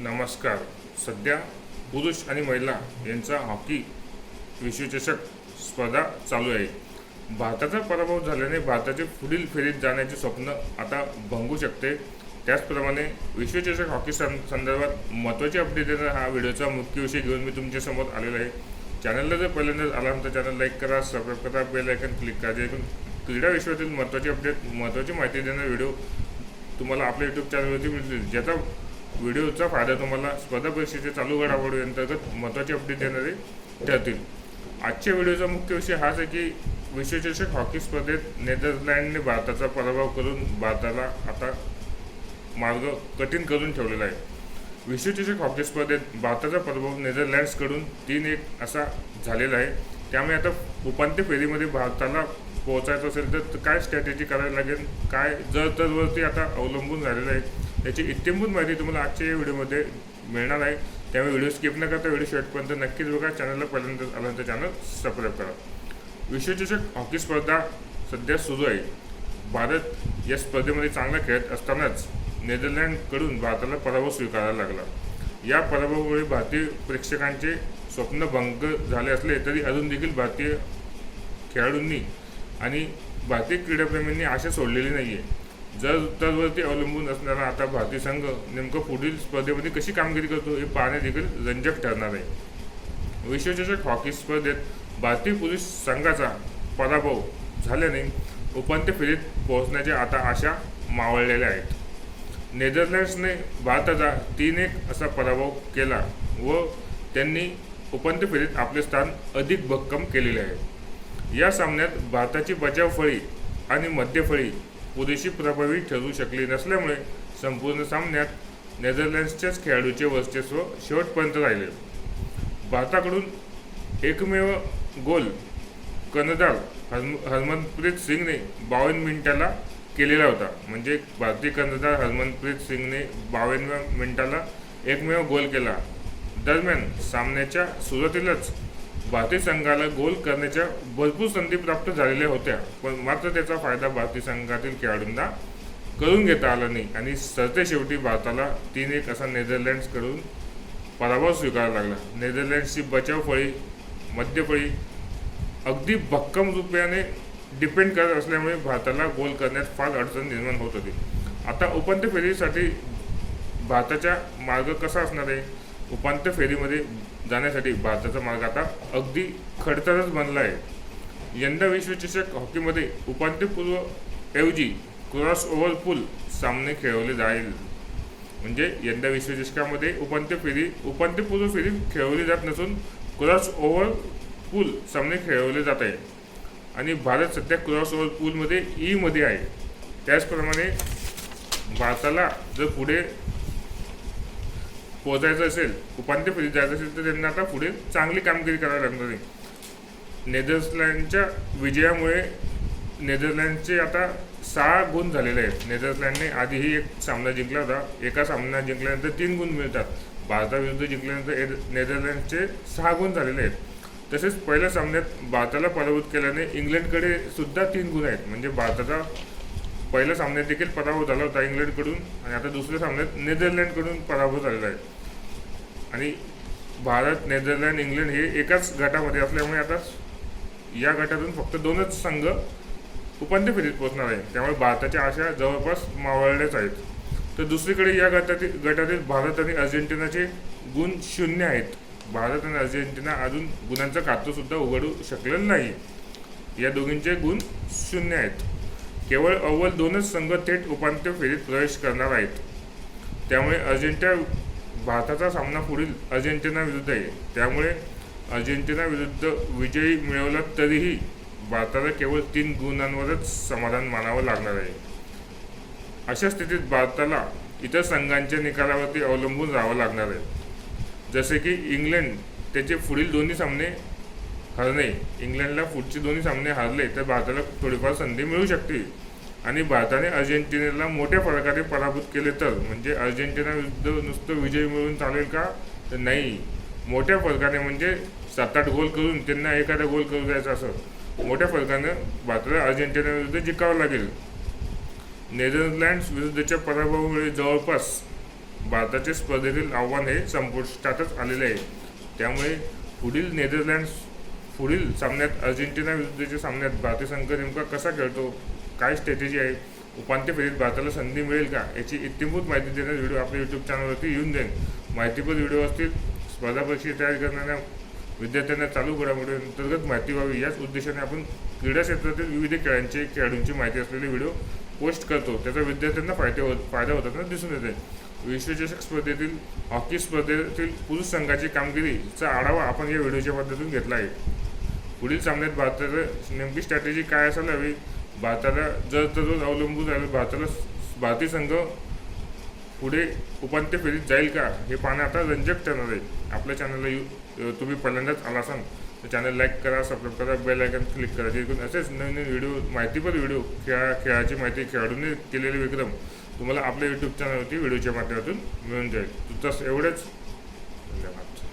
नमस्कार. सध्या पुरुष आणि महिला यांचा हॉकी विश्वचषक स्पर्धा चालू आहे. भारताचा पराभव झाल्याने भारताचे पुढील फेरीत जाण्याचे स्वप्न आता भंगू शकते. त्याचप्रमाणे विश्वचषक हॉकी संदर्भात महत्त्वाची अपडेट देणारा हा व्हिडिओचा मुख्य विषय घेऊन मी तुमच्यासमोर आलेलो आहे. चॅनलला जर पहिल्यांदाच आला तर चॅनल लाईक करा, सबस्क्राईब करा, बेल आयकॉन क्लिक करा, जेणेकरून क्रीडा विश्वातील महत्त्वाची अपडेट, महत्त्वाची माहिती देणारे व्हिडिओ तुम्हाला आपल्या यूट्यूब चॅनलवरती मिळतील. ज्याचा व्हिडिओचा फायदा तुम्हाला स्पर्धा परीक्षेच्या चालू घडामोडी अंतर्गत महत्त्वाची अपडेट देणारे ठरतील. आजच्या व्हिडिओचा मुख्य विषय हाच आहे की विश्वचषक हॉकी स्पर्धेत नेदरलँडने भारताचा पराभव करून भारताला आता मार्ग कठीण करून ठेवलेला आहे. विश्वचषक हॉकी स्पर्धेत भारताचा पराभव नेदरलँड्सकडून 3-1 असा झालेला आहे. त्यामुळे आता उपांत्य फेरीमध्ये भारताला पोहोचायचं असेल तर काय स्ट्रॅटेजी करायला लागेल, काय जर आता अवलंबून झालेलं आहे, याची इत्तेभूत माहिती तुम्हाला आजच्या या व्हिडिओमध्ये मिळणार आहे. त्यामुळे व्हिडिओ स्किप न करता व्हिडिओ शेवटपर्यंत नक्कीच बघा. चॅनलला पहिल्यांदा आलं तर चॅनल सबस्क्राईब करा. विश्वचषक हॉकी स्पर्धा सध्या सुरू आहे. भारत या स्पर्धेमध्ये चांगला खेळत असतानाच नेदरलँडकडून भारताला पराभव स्वीकारायला लागला. या पराभवामुळे भारतीय प्रेक्षकांचे स्वप्न भंग झाले असले तरी अजून देखील भारतीय खेळाडूंनी आणि भारतीय क्रीडाप्रेमींनी आशा सोडलेली नाही आहे. जर अवलंबून असणारा आता भारतीय संघ नेमकं पुढील स्पर्धेमध्ये कशी कामगिरी करतो हे पाहणे देखील रंजक ठरणार आहे. विश्वचषक हॉकी स्पर्धेत भारतीय पुरुष संघाचा पराभव झाल्याने उपांत्य फेरीत पोहोचण्याच्या आता आशा मावळलेल्या आहेत. नेदरलँड्सने भारताचा 3-1 असा पराभव केला व त्यांनी उपांत्य फेरीत आपले स्थान अधिक भक्कम केलेले आहे. या सामन्यात भारताची बचाव फळी आणि मध्य फळी पुरेशी प्रभावी ठरू शकली नसल्यामुळे संपूर्ण सामन्यात नेदरलँड्सच्याच खेळाडूचे वर्चस्व शेवटपर्यंत राहिले. भारताकडून एकमेव गोल कर्णधार हरमनप्रीत सिंगने 52 मिनिटाला केलेला होता. म्हणजे भारतीय कर्णधार हरमनप्रीत सिंगने 52व्या मिनिटाला एकमेव गोल केला. दरम्यान सामन्याच्या सुरुवातीलाच भारतीय संघाला गोल करण्याच्या भरपूर संधी प्राप्त झालेल्या होत्या, पण मात्र त्याचा फायदा भारतीय संघातील खेळाडूंना करून घेता आला नाही आणि सरतेशेवटी भारताला 3-1 असा नेदरलँड्सकडून पराभव स्वीकारावा लागला. नेदरलँड्सची बचाव फळी, मध्य फळी अगदी भक्कम रूपाने डिपेंड करत असल्यामुळे भारताला गोल करण्यात फार अडचण निर्माण होत होती. आता उपांत्य फेरीसाठी भारताचा मार्ग कसा असणार आहे? उपांत्य फेरीमध्ये जाण्यासाठी भारताचा मार्ग आता अगदी खडतरच बनला आहे. यंदा विश्वचषक हॉकीमध्ये उपांत्यपूर्व ऐवजी क्रॉस ओव्हर पूल सामने खेळवले जाईल. म्हणजे यंदा विश्वचषकामध्ये उपांत्यपूर्व फेरी खेळवली जात नसून क्रॉस ओव्हर पूल सामने खेळवले जात आहे आणि भारत सध्या क्रॉस ओव्हर पूलमध्ये ईमध्ये आहे. त्याचप्रमाणे भारताला जर पुढे पोहोचायचं असेल, उपांत्य फेरीत जायचं असेल तर त्यांना आता पुढे चांगली कामगिरी करावी लागणार आहे. नेदरलँडच्या विजयामुळे नेदरलँडचे आता 6 गुण झालेले आहेत. नेदरलँडने आधीही एक सामना जिंकला होता. एका सामना जिंकल्यानंतर 3 गुण मिळतात. भारताविरुद्ध जिंकल्यानंतर नेदरलँडचे 6 गुण झालेले आहेत. तसेच पहिल्या सामन्यात भारताला पराभूत केल्याने इंग्लंडकडे सुद्धा 3 गुण आहेत. म्हणजे भारताचा पहिल्या सामन्यात देखील पराभव झाला होता इंग्लंडकडून आणि आता दुसऱ्या सामन्यात नेदरलँडकडून पराभव झालेला आहे. आणि भारत, नेदरलँड, इंग्लंड हे एकाच गटामध्ये असल्यामुळे आता या गटातून फक्त 2च संघ उपांत्य फेरीत पोहोचणार आहे. त्यामुळे भारताच्या आशा जवळपास मावळल्याच आहेत. तर दुसरीकडे या गटातील भारत आणि अर्जेंटिनाचे गुण 0 आहेत. भारत आणि अर्जेंटिना अजून गुणांचं खातं सुद्धा उघडू शकलेलं नाही. या दोघींचे गुण 0 आहेत. केवळ अव्वल 2च संघ थेट उपांत्य फेरीत प्रवेश करणार आहेत. त्यामुळे भारताचा सामना पुढील अर्जेंटिना विरुद्ध आहे. त्यामुळे अर्जेंटिना विरुद्ध विजयी मिळवला तरीही भारताला केवळ 3 गुणांवरच समाधान मानावं लागणार आहे. अशा स्थितीत भारताला इतर संघांच्या निकालावरती अवलंबून राहावं लागणार आहे. जसे की इंग्लंड त्याचे पुढील दोन्ही सामने हरणे, इंग्लंडला पुढचे दोन्ही सामने हरले तर भारताला थोडीफार संधी मिळू शकते. आणि भारताने अर्जेंटिनाला मोठ्या फरकाने पराभूत केले तर म्हणजे अर्जेंटिना विरुद्ध नुसतं विजय मिळवून चालेल का? तर नाही, मोठ्या फरकाने म्हणजे 7-8 गोल करून त्यांना एखादा गोल करू द्यायचा, असं मोठ्या फरकानं भारताला अर्जेंटिना विरुद्ध जिंकावं लागेल. नेदरलँड्स विरुद्धच्या पराभवामुळे जवळपास भारताचे स्पर्धेतील आव्हान हे संपुष्टातच आलेले आहे. त्यामुळे पुढील सामन्यात अर्जेंटिना विरुद्धच्या सामन्यात भारतीय संघ नेमका कसा खेळतो, काय स्ट्रॅटेजी आहे, उपांत्य फेरीत भारताला संधी मिळेल का, याची इत्यंभूत माहिती देणारे व्हिडिओ आपल्या यूट्यूब चॅनलवरती येऊन जाईल. माहितीपर व्हिडिओ असतील. स्पर्धा परीक्षा तयार करणाऱ्या विद्यार्थ्यांना चालू घडामोडी अंतर्गत माहिती व्हावी याच उद्देशाने आपण क्रीडा क्षेत्रातील विविध खेळाडूंची माहिती असलेले व्हिडिओ पोस्ट करतो. त्याचा विद्यार्थ्यांना फायदा होताना दिसून येते. विश्वचषक स्पर्धेतील हॉकी स्पर्धेतील पुरुष संघाची कामगिरीचा आढावा आपण या व्हिडिओच्या माध्यमातून घेतला आहे. पुढील सामन्यात भारताची नेमकी स्ट्रॅटेजी काय असायला हवी, भारताला जर दररोज अवलंबून राहिलं भारतीय संघ पुढे उपांत्य फेरीत जाईल का, हे पाहणं आता रंजक ठरणार आहे. आपल्या चॅनलला तुम्ही पहिल्यांदाच आला असाल तर चॅनल लाईक करा, सबस्क्राईब करा, बेल आयकॉन क्लिक करा, जेणेकरून असेच नवीन व्हिडिओ माहितीपर व्हिडिओ खेळाची माहिती खेळाडूंनी केलेले विक्रम तुम्हाला आपल्या यूट्यूब चॅनलवरती व्हिडिओच्या माध्यमातून मिळून जाईल. तसं एवढेच. धन्यवाद.